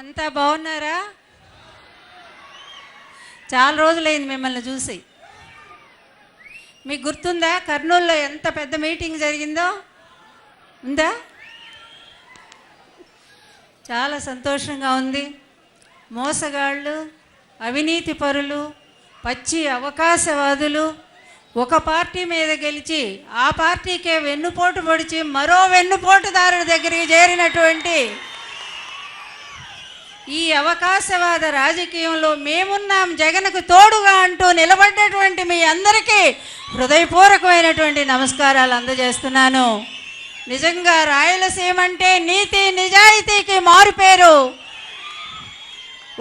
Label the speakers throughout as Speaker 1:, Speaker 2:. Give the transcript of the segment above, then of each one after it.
Speaker 1: అంతా బాగున్నారా? చాలా రోజులైంది మిమ్మల్ని చూసి. మీకు గుర్తుందా కర్నూలులో ఎంత పెద్ద మీటింగ్ జరిగిందో? ఉందా? చాలా సంతోషంగా ఉంది. మోసగాళ్ళు, అవినీతి పరులు, పచ్చి అవకాశవాదులు ఒక పార్టీ మీద గెలిచి ఆ పార్టీకే వెన్నుపోటు పొడిచి మరో వెన్నుపోటుదారుడి దగ్గరికి చేరినటువంటి ఈ అవకాశవాద రాజకీయంలో మేమున్నాం, జగన్కు తోడుగా అంటూ నిలబడ్డటువంటి మీ అందరికీ హృదయపూర్వకమైనటువంటి నమస్కారాలు అందజేస్తున్నాను. నిజంగా రాయలసీమ అంటే నీతి నిజాయితీకి మారుపేరు.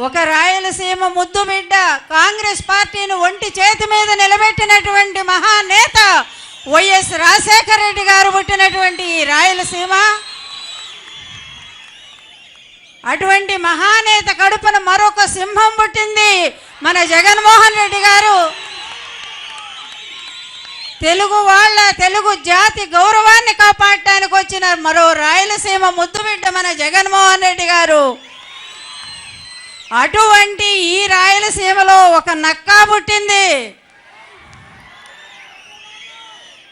Speaker 1: ఒక రాయలసీమ ముద్దు బిడ్డ, కాంగ్రెస్ పార్టీని ఒంటి చేతి మీద నిలబెట్టినటువంటి మహానేత వైఎస్ రాజశేఖర రెడ్డి గారు పుట్టినటువంటి ఈ రాయలసీమ, అటువంటి మహానేత కడుపున మరొక సింహం పుట్టింది మన జగన్మోహన్ రెడ్డి గారు. తెలుగు వాళ్ళ, తెలుగు జాతి గౌరవాన్ని కాపాడటానికి వచ్చిన మరో రాయలసీమ ముద్దుబిడ్డ మన జగన్మోహన్ రెడ్డి గారు. అటువంటి ఈ రాయలసీమలో ఒక నక్కా పుట్టింది.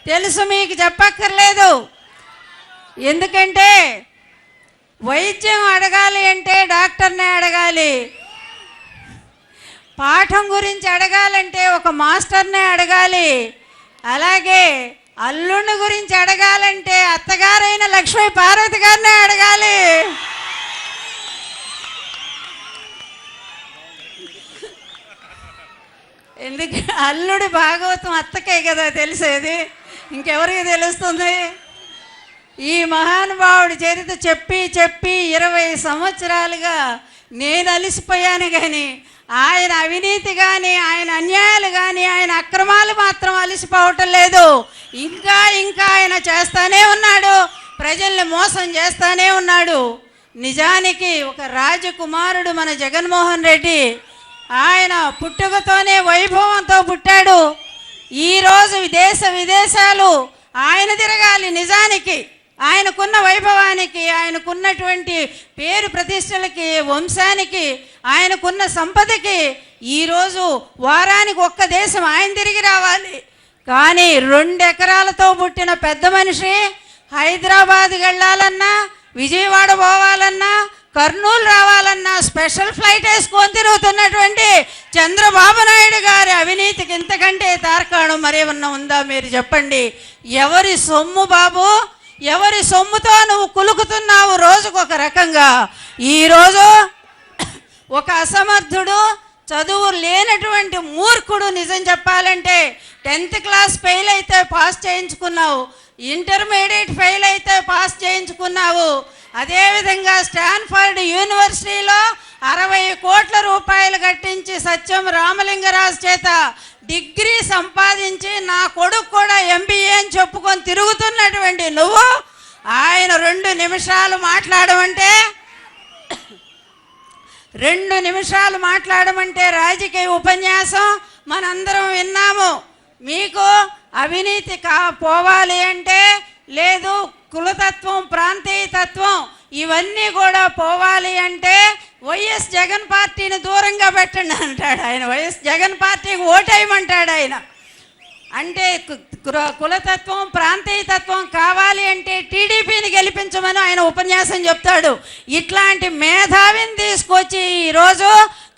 Speaker 1: తెలుసు, మీకు చెప్పక్కర్లేదు. ఎందుకంటే వైద్యం అడగాలి అంటే డాక్టర్నే అడగాలి, పాఠం గురించి అడగాలంటే ఒక మాస్టర్నే అడగాలి, అలాగే అల్లుని గురించి అడగాలంటే అత్తగారైన లక్ష్మీ పార్వతి గారినే అడగాలి. ఎందుకు అల్లుడి భాగవతం అత్తకే కదా తెలిసేది, ఇంకెవరికి తెలుస్తుంది? ఈ మహానుభావుడి చరిత్ర చెప్పి చెప్పి 20 సంవత్సరాలుగా నేను అలసిపోయాను. కానీ ఆయన అవినీతి కానీ, ఆయన అన్యాయాలు కానీ, ఆయన అక్రమాలు మాత్రం అలసిపోవటం లేదు. ఇంకా ఇంకా ఆయన చేస్తానే ఉన్నాడు, ప్రజల్ని మోసం చేస్తానే ఉన్నాడు. నిజానికి ఒక రాజకుమారుడు మన జగన్మోహన్ రెడ్డి. ఆయన పుట్టుకతోనే వైభవంతో పుట్టాడు. ఈరోజు దేశ విదేశాలు ఆయన తిరగాలి. నిజానికి ఆయనకున్న వైభవానికి, ఆయనకున్నటువంటి పేరు ప్రతిష్టలకి, వంశానికి, ఆయనకున్న సంపదకి ఈరోజు వారానికి ఒక్క దేశం ఆయన తిరిగి రావాలి. కానీ 2 ఎకరాలతో పుట్టిన పెద్ద మనిషి హైదరాబాద్ వెళ్ళాలన్నా, విజయవాడ పోవాలన్నా, కర్నూలు రావాలన్నా స్పెషల్ ఫ్లైట్ వేసుకొని తిరుగుతున్నటువంటి చంద్రబాబు నాయుడు గారి అవినీతికి ఇంతకంటే తార్కాణం మరేమన్నా ఉందా? మీరు చెప్పండి. ఎవరి సొమ్ము బాబు? ఎవరి సొమ్ముతో నువ్వు కులుకుతున్నావు రోజుకొక రకంగా? ఈరోజు ఒక అసమర్థుడు, చదువు లేనటువంటి మూర్ఖుడు, నిజం చెప్పాలంటే 10th క్లాస్ ఫెయిల్ అయితే పాస్ చేయించుకున్నావు, ఇంటర్మీడియట్ ఫెయిల్ అయితే పాస్ చేయించుకున్నావు. అదేవిధంగా స్టాన్ఫర్డ్ యూనివర్సిటీలో 60 కోట్ల రూపాయలు కట్టించి సత్యం రామలింగరాజు చేత డిగ్రీ సంపాదించి నా కొడుకు కూడా MBA అని చెప్పుకొని తిరుగుతున్నటువంటి నువ్వు ఆయన 2 నిమిషాలు మాట్లాడమంటే 2 నిమిషాలు మాట్లాడమంటే రాజకీయ ఉపన్యాసం మనందరం విన్నాము. మీకు అవినీతి పోవాలి అంటే లేదు, కులతత్వం, ప్రాంతీయతత్వం ఇవన్నీ కూడా పోవాలి అంటే వైఎస్ జగన్ పార్టీని దూరంగా పెట్టండి అంటాడు ఆయన. వైఎస్ జగన్ పార్టీకి ఓటేయమంటాడు ఆయన. అంటే కులతత్వం, ప్రాంతీయతత్వం కావాలి అంటే టీడీపీని గెలిపించమని ఆయన ఉపన్యాసం చెప్తాడు. ఇట్లాంటి మేధావిని తీసుకొచ్చి ఈరోజు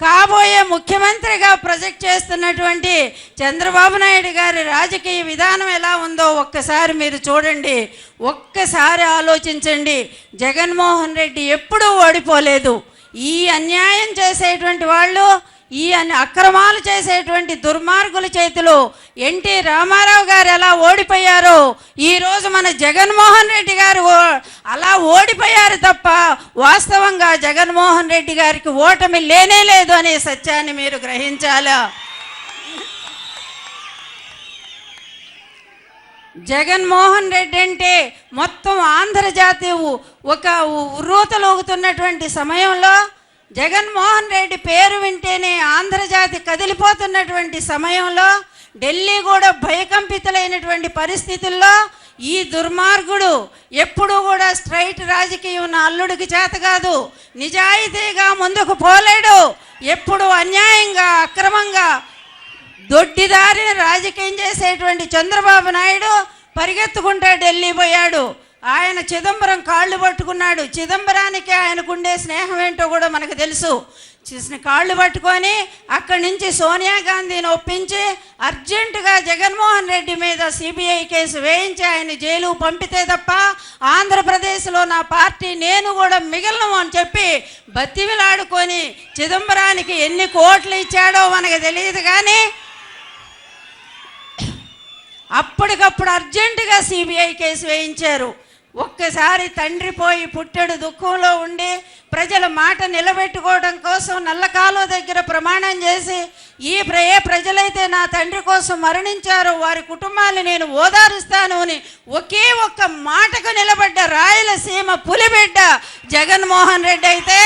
Speaker 1: కాబోయే ముఖ్యమంత్రిగా ప్రొజెక్ట్ చేస్తున్నటువంటి చంద్రబాబు నాయుడు గారి రాజకీయ విధానం ఎలా ఉందో ఒక్కసారి మీరు చూడండి, ఒక్కసారి ఆలోచించండి. జగన్మోహన్ రెడ్డి ఎప్పుడూ ఓడిపోలేదు. ఈ అన్యాయం చేసేటువంటి వాళ్ళు, ఈ అక్రమాలు చేసేటువంటి దుర్మార్గుల చేతిలో ఎన్టీ రామారావు గారు ఎలా ఓడిపోయారో ఈరోజు మన జగన్మోహన్ రెడ్డి గారు అలా ఓడిపోయారు తప్ప వాస్తవంగా జగన్మోహన్ రెడ్డి గారికి ఓటమి లేనే లేదు అనే సత్యాన్ని మీరు గ్రహించాలా. జగన్మోహన్ రెడ్డి అంటే మొత్తం ఆంధ్రజాతి ఒక ఉర్రూతలూగుతున్నటువంటి సమయంలో, జగన్మోహన్ రెడ్డి పేరు వింటేనే ఆంధ్రజాతి కదిలిపోతున్నటువంటి సమయంలో, ఢిల్లీ కూడా భయకంపితులైనటువంటి పరిస్థితుల్లో ఈ దుర్మార్గుడు ఎప్పుడూ కూడా స్ట్రైట్ రాజకీయం నా అల్లుడికి చేత కాదు, నిజాయితీగా ముందుకు పోలేడు, ఎప్పుడు అన్యాయంగా అక్రమంగా దొడ్డిదారిని రాజకీయం చేసేటువంటి చంద్రబాబు నాయుడు పరిగెత్తుకుంటే ఢిల్లీ పోయాడు. ఆయన చిదంబరం కాళ్ళు పట్టుకున్నాడు. చిదంబరానికి ఆయనకుండే స్నేహం ఏంటో కూడా మనకు తెలుసు. కాళ్ళు పట్టుకొని అక్కడి నుంచి సోనియా గాంధీని ఒప్పించి అర్జెంటుగా జగన్మోహన్ రెడ్డి మీద సిబిఐ కేసు వేయించి ఆయన జైలు పంపితే తప్ప ఆంధ్రప్రదేశ్లో నా పార్టీ నేను కూడా మిగలను అని చెప్పి బతిమిలాడుకొని చిదంబరానికి ఎన్ని కోట్లు ఇచ్చాడో మనకు తెలియదు. కానీ అప్పటికప్పుడు అర్జెంటుగా సిబిఐ కేసు వేయించారు. ఒక్కసారి తండ్రి పోయి పుట్టెడు దుఃఖంలో ఉండి ప్రజల మాట నిలబెట్టుకోవడం కోసం నల్లకాలువ దగ్గర ప్రమాణం చేసి ఏ ప్రజలైతే నా తండ్రి కోసం మరణించారో వారి కుటుంబాన్ని నేను ఓదారుస్తాను అని ఒకే ఒక్క మాటకు నిలబడ్డ రాయలసీమ పులిబిడ్డ జగన్మోహన్ రెడ్డి అయితే,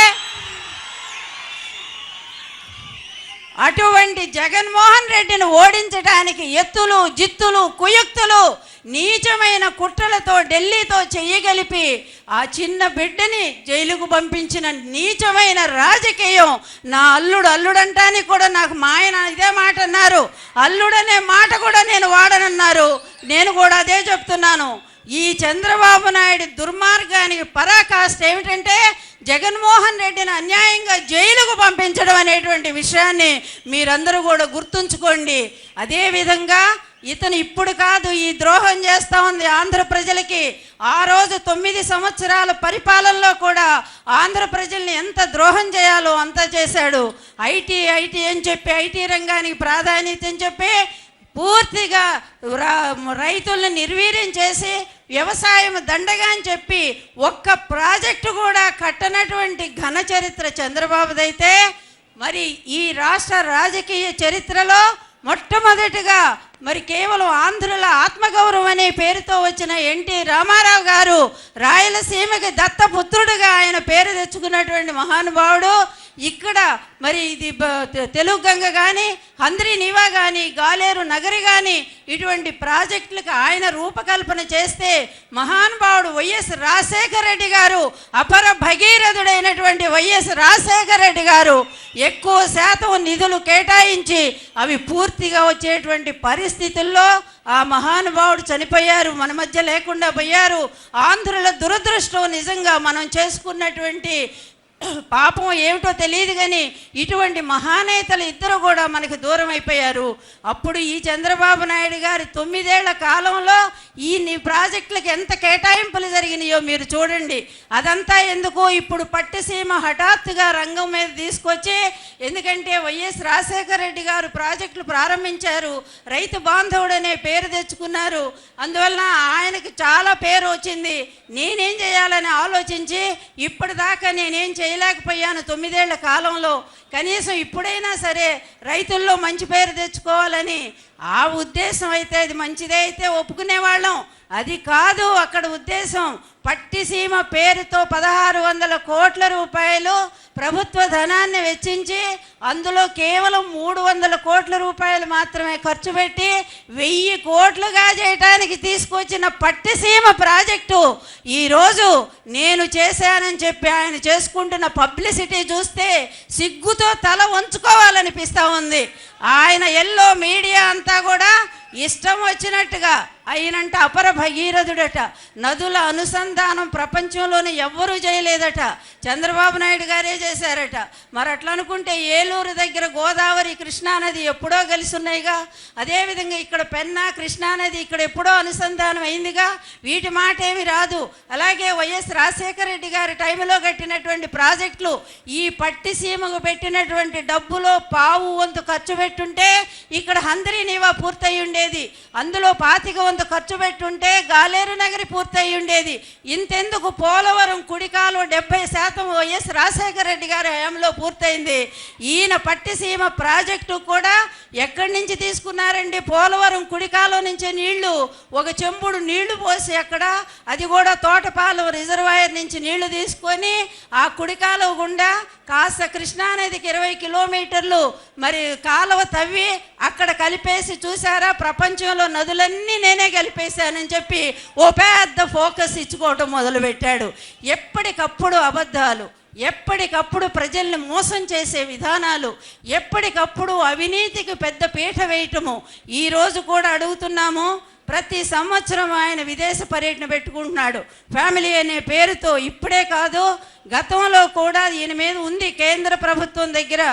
Speaker 1: అటువంటి జగన్మోహన్ రెడ్డిని ఓడించడానికి ఎత్తులు జిత్తులు కుయుక్తులు నీచమైన కుట్రలతో ఢిల్లీతో చెయ్యగలిపి ఆ చిన్న బిడ్డని జైలుకు పంపించిన నీచమైన రాజకీయం నా అల్లుడంటానికి కూడా నాకు మా ఆయన ఇదే మాట అన్నారు. అల్లుడనే మాట కూడా నేను వాడనన్నారు. నేను కూడా అదే చెప్తున్నాను. ఈ చంద్రబాబు నాయుడు దుర్మార్గానికి పరాకాష్ట ఏమిటంటే జగన్మోహన్ రెడ్డిని అన్యాయంగా జైలుకు పంపించడం అనేటువంటి విషయాన్ని మీరందరూ కూడా గుర్తుంచుకోండి. అదేవిధంగా ఇతను ఇప్పుడు కాదు ఈ ద్రోహం చేస్తూ ఉంది ఆంధ్ర ప్రజలకి. ఆ రోజు 9 సంవత్సరాల పరిపాలనలో కూడా ఆంధ్ర ప్రజల్ని ఎంత ద్రోహం చేయాలో అంత చేశాడు. ఐటీ అని చెప్పి ఐటీ రంగానికి ప్రాధాన్యత అని చెప్పి పూర్తిగా రైతులను నిర్వీర్యం చేసి వ్యవసాయం దండగా అని చెప్పి ఒక్క ప్రాజెక్టు కూడా కట్టనటువంటి ఘన చరిత్ర చంద్రబాబుదైతే, మరి ఈ రాష్ట్ర రాజకీయ చరిత్రలో మొట్టమొదటిగా మరి కేవలం ఆంధ్రుల ఆత్మగౌరవం అనే పేరుతో వచ్చిన ఎన్టీ రామారావు గారు రాయలసీమకి దత్తపుత్రుడుగా ఆయన పేరు తెచ్చుకున్నటువంటి మహానుభావుడు. ఇక్కడ మరి ఇది తెలుగు గంగ కానీ హంద్రీ నీవా కానీ గాలేరు నగరి కానీ ఇటువంటి ప్రాజెక్టులకు ఆయన రూపకల్పన చేస్తే మహానుభావుడు వైఎస్ రాజశేఖర రెడ్డి గారు, అపర భగీరథుడైనటువంటి వైఎస్ రాజశేఖర రెడ్డి గారు ఎక్కువ శాతం నిధులు కేటాయించి అవి పూర్తిగా వచ్చేటువంటి పరిస్థితుల్లో ఆ మహానుభావుడు చనిపోయారు, మన మధ్య లేకుండా పోయారు. ఆంధ్రుల దురదృష్టం నిజంగా మనం చేసుకున్నటువంటి పాపం ఏమిటో తెలియదు. కానీ ఇటువంటి మహానేతలు ఇద్దరు కూడా మనకు దూరం అయిపోయారు. అప్పుడు ఈ చంద్రబాబు నాయుడు గారి 9 ఏళ్ల కాలంలో ఈ ప్రాజెక్టులకు ఎంత కేటాయింపులు జరిగినాయో మీరు చూడండి. అదంతా ఎందుకు ఇప్పుడు పట్టిసీమ హఠాత్తుగా రంగం మీద తీసుకొచ్చి, ఎందుకంటే వైఎస్ రాజశేఖర రెడ్డి గారు ప్రాజెక్టులు ప్రారంభించారు, రైతు బాంధవుడు అనే పేరు తెచ్చుకున్నారు. అందువలన ఆయనకు చాలా పేరు వచ్చింది. నేనేం చేయాలని ఆలోచించి ఇప్పటిదాకా నేనేం చేయలేకపోయాను 9 ఏళ్ల కాలంలో, కనీసం ఇప్పుడైనా సరే రైతుల్లో మంచి పేరు తెచ్చుకోవాలని ఆ ఉద్దేశం అయితే అది మంచిదే అయితే ఒప్పుకునేవాళ్ళం. అది కాదు అక్కడ ఉద్దేశం. పట్టిసీమ పేరుతో 1600 కోట్ల రూపాయలు ప్రభుత్వ ధనాన్ని వెచ్చించి అందులో కేవలం 300 కోట్ల రూపాయలు మాత్రమే ఖర్చు పెట్టి 1000 కోట్లుగా చేయటానికి తీసుకొచ్చిన పట్టిసీమ ప్రాజెక్టు ఈరోజు నేను చేశానని చెప్పి ఆయన చేసుకుంటున్న పబ్లిసిటీ చూస్తే సిగ్గుతో తల వంచుకోవాలనిపిస్తూ ఉంది. ఆయన ఎల్లో మీడియా అంతా కూడా ఇష్టం వచ్చినట్టుగా అయినంట అపర భగీరథుడట. నదుల అనుసంధానం ప్రపంచంలోనే ఎవ్వరూ చేయలేదట, చంద్రబాబు నాయుడు గారే చేశారట. మరి అట్లా అనుకుంటే ఏలూరు దగ్గర గోదావరి కృష్ణానది ఎప్పుడో కలిసి ఉన్నాయిగా, అదేవిధంగా ఇక్కడ పెన్నా కృష్ణానది ఇక్కడ ఎప్పుడో అనుసంధానం అయిందిగా, వీటి మాట ఏమి రాదు. అలాగే వైఎస్ రాజశేఖర రెడ్డి గారి టైంలో కట్టినటువంటి ప్రాజెక్టులు ఈ పట్టిసీమకు పెట్టినటువంటి డబ్బులో పావు వంతు ఖర్చు పెట్టుంటే ఇక్కడ హంద్రీ నీవా పూర్తయి ఉండేది, అందులో 25 వంతు ఖర్చు పెట్టుంటే గాలేరు నగరి పూర్తయి ఉండేది. ఇంతెందుకు పోలవరం కుడికాలు 70% వైఎస్ రాజశేఖర రెడ్డి గారి హయాంలో పూర్తయింది. ఈయన పట్టిసీమ ప్రాజెక్టు కూడా ఎక్కడి నుంచి తీసుకున్నారండి? పోలవరం కుడికాలో నుంచి నీళ్లు, ఒక చెంబుడు నీళ్లు పోసి అక్కడ, అది కూడా తోటపాలెం రిజర్వాయర్ నుంచి నీళ్లు తీసుకొని ఆ కుడికాలువ గుండా కాస్త కృష్ణానదికి 20 కిలోమీటర్లు మరి కాలువ తవ్వి అక్కడ కలిపేసి చూసారా ప్రపంచంలో నదులన్నీ నేనే కలిపేశానని చెప్పి ఓ పెద్ద ఫోకస్ ఇచ్చుకోవటం మొదలుపెట్టాడు. ఎప్పటికప్పుడు అబద్ధాలు, ఎప్పటికప్పుడు ప్రజల్ని మోసం చేసే విధానాలు, ఎప్పటికప్పుడు అవినీతికి పెద్ద పీట వేయటము. ఈరోజు కూడా అడుగుతున్నాము, ప్రతి సంవత్సరం ఆయన విదేశ పర్యటన పెట్టుకుంటున్నాడు ఫ్యామిలీ అనే పేరుతో. ఇప్పుడే కాదు, గతంలో కూడా ఈయన మీద ఉంది కేంద్ర ప్రభుత్వం దగ్గర.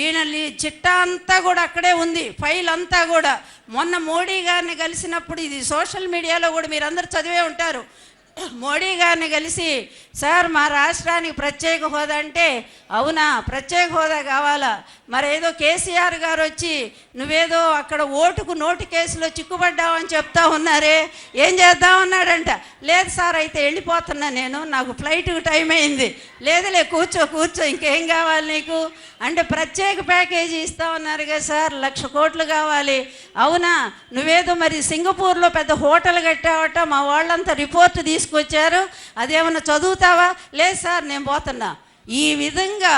Speaker 1: ఈయన చిట్టా అంతా కూడా అక్కడే ఉంది, ఫైల్ అంతా కూడా. మొన్న మోడీ గారిని కలిసినప్పుడు, ఇది సోషల్ మీడియాలో కూడా మీరు అందరు చదివే ఉంటారు, మోడీ గారిని కలిసి సార్ మా రాష్ట్రానికి ప్రత్యేక హోదా అంటే, అవునా ప్రత్యేక హోదా కావాలా, మరేదో కేసీఆర్ గారు వచ్చి నువ్వేదో అక్కడ ఓటుకు నోటు కేసులో చిక్కుపడ్డావని చెప్తా ఉన్నారే, ఏం చేద్దామన్నాడంట. లేదు సార్ అయితే వెళ్ళిపోతున్నా నేను, నాకు ఫ్లైట్కి టైం అయింది. లేదులే కూర్చో కూర్చో, ఇంకేం కావాలి నీకు అంటే, ప్రత్యేక ప్యాకేజీ ఇస్తా ఉన్నారు కదా సార్, 1,00,000 కోట్లు కావాలి. అవునా నువ్వేదో మరి సింగపూర్లో పెద్ద హోటల్ కట్టావట, మా వాళ్ళంతా రిపోర్ట్ తీసుకొచ్చారు, అదేమన్నా చదువుతావా. లేదు సార్ నేను పోతున్నా. ఈ విధంగా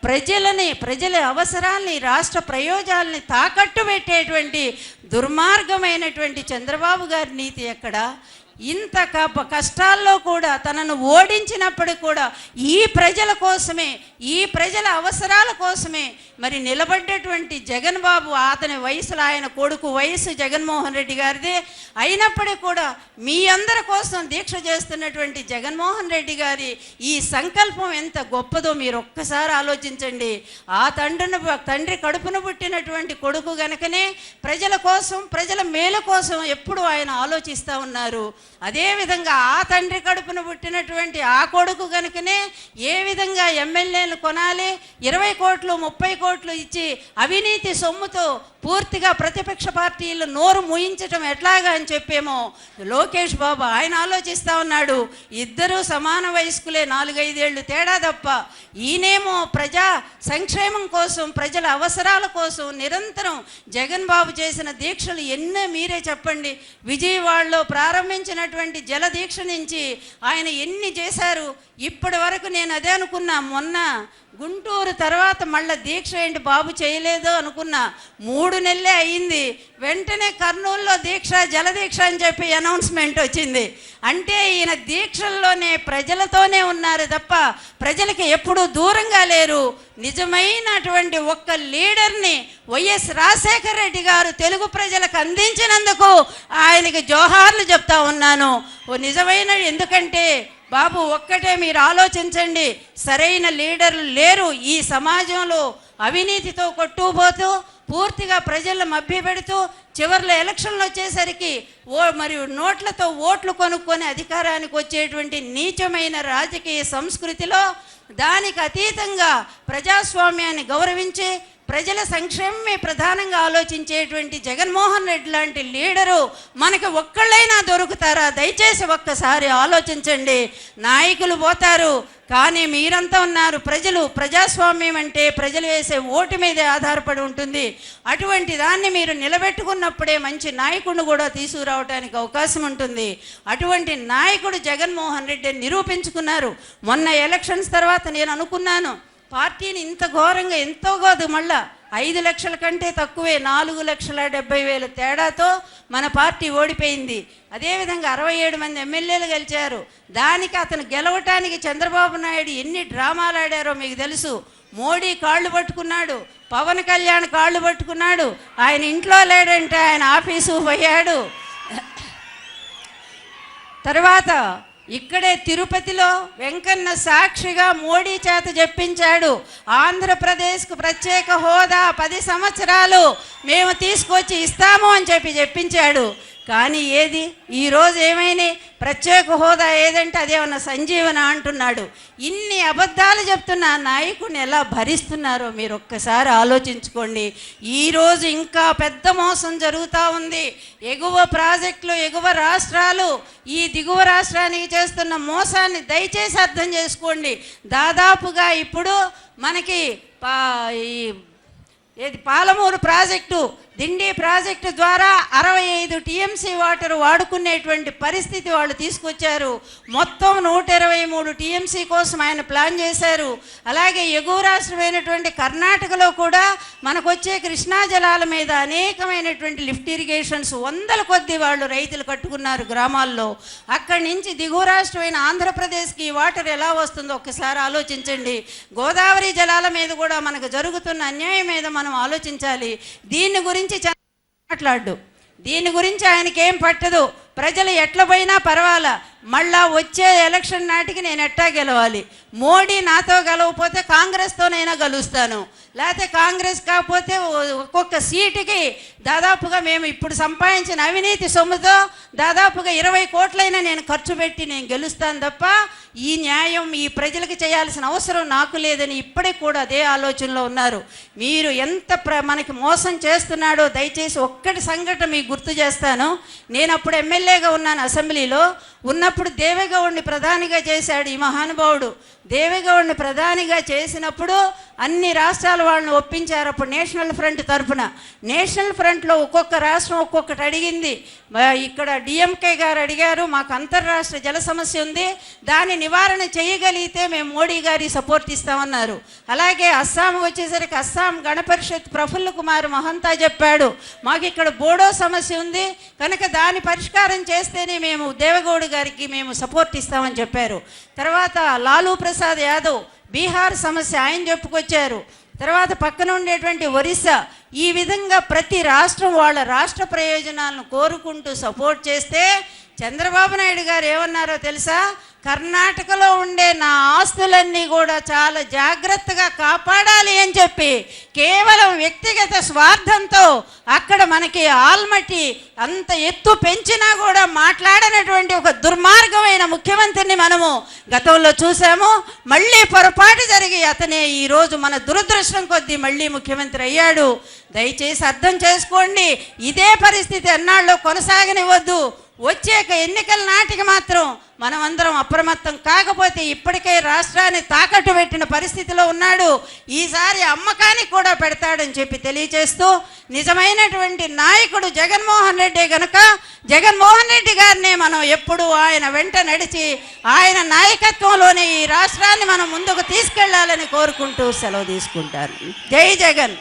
Speaker 1: ప్రజల అవసరాల్ని, రాష్ట్ర ప్రయోజనాల్ని తాకట్టు పెట్టేటువంటి దుర్మార్గమైనటువంటి చంద్రబాబు గారి నీతి ఎక్కడ? ఇంత కష్టాల్లో కూడా తనను ఓడించినప్పుడు కూడా ఈ ప్రజల కోసమే, ఈ ప్రజల అవసరాల కోసమే మరి నిలబడ్డటువంటి జగన్ బాబు, అతని వయసులో ఆయన కొడుకు వయసు జగన్మోహన్ రెడ్డి గారిదే అయినప్పటికీ కూడా మీ అందరి కోసం దీక్ష చేస్తున్నటువంటి జగన్మోహన్ రెడ్డి గారి ఈ సంకల్పం ఎంత గొప్పదో మీరు ఒక్కసారి ఆలోచించండి. ఆ తండ్రి కడుపున పుట్టినటువంటి కొడుకు గనుకనే ప్రజల కోసం, ప్రజల మేలు కోసం ఎప్పుడు ఆయన ఆలోచిస్తూ ఉన్నారు. అదేవిధంగా ఆ తండ్రి కడుపున పుట్టినటువంటి ఆ కొడుకు కనుకనే ఏ విధంగా ఎమ్మెల్యేలు కొనాలి, 20 కోట్లు 30 కోట్లు ఇచ్చి అవినీతి సొమ్ముతో పూర్తిగా ప్రతిపక్ష పార్టీలు నోరు మూయించటం ఎట్లాగా అని చెప్పేమో లోకేష్ బాబు ఆయన ఆలోచిస్తూ ఉన్నాడు. ఇద్దరూ సమాన వయస్కులే, 4-5 ఏళ్ళు తేడా తప్ప. ఈయనేమో ప్రజా సంక్షేమం కోసం, ప్రజల అవసరాల కోసం నిరంతరం జగన్ బాబు చేసిన దీక్షలు ఎన్నో మీరే చెప్పండి. విజయవాడలో ప్రారంభించినటువంటి జల దీక్ష నుంచి ఆయన ఎన్ని చేశారు. ఇప్పటి వరకు నేను అదే అనుకున్నా, మొన్న గుంటూరు తర్వాత మళ్ళీ దీక్ష ఏంటి బాబు చేయలేదు అనుకున్నా. 3 నెలలే అయ్యింది, వెంటనే కర్నూలులో దీక్ష, జలదీక్ష అని చెప్పి అనౌన్స్మెంట్ వచ్చింది. అంటే ఈయన దీక్షల్లోనే ప్రజలతోనే ఉన్నారు తప్ప ప్రజలకి ఎప్పుడూ దూరంగా లేరు. నిజమైనటువంటి ఒక్క లీడర్ని వైఎస్ రాజశేఖర రెడ్డి గారు తెలుగు ప్రజలకు అందించినందుకు ఆయనకి జోహార్లు చెప్తా ఉన్నాను. నిజమైన, ఎందుకంటే బాబు ఒక్కటే మీరు ఆలోచించండి, సరైన లీడర్లు లేరు ఈ సమాజంలో. అవినీతితో కొట్టుకుపోతూ పూర్తిగా ప్రజలను మభ్యపెడుతూ చివరిలో ఎలక్షన్లు వచ్చేసరికి మరియు నోట్లతో ఓట్లు కొనుక్కొని అధికారానికి వచ్చేటువంటి నీచమైన రాజకీయ సంస్కృతిలో దానికి అతీతంగా ప్రజాస్వామ్యాన్ని గౌరవించి ప్రజల సంక్షేమమే ప్రధానంగా ఆలోచించేటువంటి జగన్మోహన్ రెడ్డి లాంటి లీడరు మనకి ఒక్కళ్ళైనా దొరుకుతారా? దయచేసి ఒక్కసారి ఆలోచించండి. నాయకులు పోతారు, కానీ మీరంతా ఉన్నారు. ప్రజాస్వామ్యం అంటే ప్రజలు వేసే ఓటు మీదే ఆధారపడి ఉంటుంది. అటువంటి దాన్ని మీరు నిలబెట్టుకున్నప్పుడే మంచి నాయకుడిని కూడా తీసుకురావడానికి అవకాశం ఉంటుంది. అటువంటి నాయకుడు జగన్మోహన్ రెడ్డి నిరూపించుకున్నారు. మొన్న ఎలక్షన్స్ తర్వాత నేను అనుకున్నాను, పార్టీని ఇంత ఘోరంగా ఎంతో కాదు, మళ్ళా 5 లక్షల కంటే తక్కువే, 4,70,000 తేడాతో మన పార్టీ ఓడిపోయింది. అదేవిధంగా 67 మంది ఎమ్మెల్యేలు గెలిచారు. దానికి అతను గెలవటానికి చంద్రబాబు నాయుడు ఎన్ని డ్రామాలు ఆడారో మీకు తెలుసు. మోడీ కాళ్ళు పట్టుకున్నాడు, పవన్ కళ్యాణ్ కాళ్ళు పట్టుకున్నాడు, ఆయన ఇంట్లో లేడంటే ఆయన ఆఫీసు పోయాడు. తర్వాత ఇక్కడే తిరుపతిలో వెంకన్న సాక్షిగా మోడీ చేత చెప్పించాడు, ఆంధ్రప్రదేశ్కు ప్రత్యేక హోదా 10 సంవత్సరాలు మేము తీసుకొచ్చి ఇస్తాము అని చెప్పించాడు. కానీ ఏది ఈరోజు ఏమైనా ప్రత్యేక హోదా ఏదంటే అదేమన్నా సంజీవన అంటున్నాడు. ఇన్ని అబద్ధాలు చెప్తున్న నాయకుడిని ఎలా భరిస్తున్నారో మీరు ఒక్కసారి ఆలోచించుకోండి. ఈరోజు ఇంకా పెద్ద మోసం జరుగుతూ ఉంది. ఎగువ ప్రాజెక్టులు, ఎగువ రాష్ట్రాలు ఈ దిగువ రాష్ట్రానికి చేస్తున్న మోసాన్ని దయచేసి అర్థం చేసుకోండి. దాదాపుగా ఇప్పుడు మనకి పాలమూరు ప్రాజెక్టు దిండి ప్రాజెక్టు ద్వారా 65 టీఎంసీ వాటర్ వాడుకునేటువంటి పరిస్థితి వాళ్ళు తీసుకొచ్చారు. మొత్తం 123 టీఎంసీ కోసం ఆయన ప్లాన్ చేశారు. అలాగే ఎగువ రాష్ట్రమైనటువంటి కర్ణాటకలో కూడా మనకు వచ్చే కృష్ణా జలాల మీద అనేకమైనటువంటి లిఫ్ట్ ఇరిగేషన్స్ వందల కొద్ది వాళ్ళు రైతులు కట్టుకున్నారు గ్రామాల్లో. అక్కడి నుంచి దిగువ రాష్ట్రమైన ఆంధ్రప్రదేశ్కి ఈ వాటర్ ఎలా వస్తుందో ఒక్కసారి ఆలోచించండి. గోదావరి జలాల మీద కూడా మనకు జరుగుతున్న అన్యాయం మీద మనం ఆలోచించాలి. దీని గురించి మాట్లాడు, దీని గురించి ఆయనకేం పట్టదు. ప్రజలు ఎట్ల పోయినా పర్వాలా, మళ్ళా వచ్చే ఎలక్షన్ నాటికి నేను ఎట్టా గెలవాలి, మోడీ నాతో గెలవకపోతే కాంగ్రెస్తోనైనా గెలుస్తాను, లేకపోతే కాంగ్రెస్ కాకపోతే ఒక్కొక్క సీటుకి దాదాపుగా మేము ఇప్పుడు సంపాదించిన అవినీతి సొమ్ముతో దాదాపుగా 20 కోట్లైనా నేను ఖర్చు పెట్టి నేను గెలుస్తాను తప్ప ఈ న్యాయం ఈ ప్రజలకు చేయాల్సిన అవసరం నాకు లేదని ఇప్పటికి కూడా అదే ఆలోచనలో ఉన్నారు. మీరు ఎంత మనకి మోసం చేస్తున్నాడో దయచేసి ఒక్కటి సంఘటన మీకు గుర్తు చేస్తాను. నేను అప్పుడు ఎమ్మెల్యేగా ఉన్నాను, అసెంబ్లీలో ఉన్నప్పుడు దేవేగౌడ్ని ప్రధానిగా చేశాడు ఈ మహానుభావుడు. దేవేగౌడ్ని ప్రధానిగా చేసినప్పుడు అన్ని రాష్ట్రాల వాళ్ళని ఒప్పించారు. అప్పుడు నేషనల్ ఫ్రంట్ తరఫున, నేషనల్ ఫ్రంట్లో ఒక్కొక్క రాష్ట్రం ఒక్కొక్కటి అడిగింది. ఇక్కడ డిఎంకే గారు అడిగారు, మాకు అంతర్రాష్ట్ర జల సమస్య ఉంది, దాని నివారణ చేయగలిగితే మేము మోడీ గారి సపోర్ట్ ఇస్తామన్నారు. అలాగే అస్సాం వచ్చేసరికి అస్సాం గణపరిషత్ ప్రఫుల్ల కుమార్ మహంతా చెప్పాడు, మాకు ఇక్కడ బోడో సమస్య ఉంది కనుక దాని పరిష్కారం చేస్తేనే మేము దేవేగౌడ్ గారికి మేము సపోర్ట్ ఇస్తామని చెప్పారు. తర్వాత లాలూ ప్రసాద్ యాదవ్ బీహార్ సమస్య ఆయన చెప్పుకొచ్చారు. తర్వాత పక్కన ఉండేటువంటి ఒరిస్సా. ఈ విధంగా ప్రతి రాష్ట్రం వాళ్ళ రాష్ట్ర ప్రయోజనాలను కోరుకుంటూ సపోర్ట్ చేస్తే చంద్రబాబు నాయుడు గారు ఏమన్నారో తెలుసా, కర్ణాటకలో ఉండే నా ఆస్తులన్నీ కూడా చాలా జాగ్రత్తగా కాపాడాలి అని చెప్పి కేవలం వ్యక్తిగత స్వార్థంతో అక్కడ మనకి ఆల్మట్టి అంత ఎత్తు పెంచినా కూడా మాట్లాడనటువంటి ఒక దుర్మార్గమైన ముఖ్యమంత్రిని మనము గతంలో చూసాము. మళ్ళీ పొరపాటు జరిగి అతనే ఈరోజు మన దురదృష్టం కొద్దీ మళ్ళీ ముఖ్యమంత్రి అయ్యాడు. దయచేసి అర్థం చేసుకోండి, ఇదే పరిస్థితి ఎన్నాళ్ళు కొనసాగనివద్దు. వచ్చే ఎన్నికల నాటికి మాత్రం మనం అందరం అప్రమత్తం కాకపోతే ఇప్పటికే రాష్ట్రాన్ని తాకట్టు పెట్టిన పరిస్థితిలో ఉన్నాడు. ఈసారి అమ్మకానికి కూడా పెడతాడని చెప్పి తెలియచేస్తూ, నిజమైనటువంటి నాయకుడు జగన్మోహన్ రెడ్డి గనుక జగన్మోహన్ రెడ్డి గారినే మనం ఎప్పుడూ ఆయన వెంట నడిచి ఆయన నాయకత్వంలోనే ఈ రాష్ట్రాన్ని మనం ముందుకు తీసుకెళ్లాలని కోరుకుంటూ సెలవు తీసుకుంటాను. జై జగన్.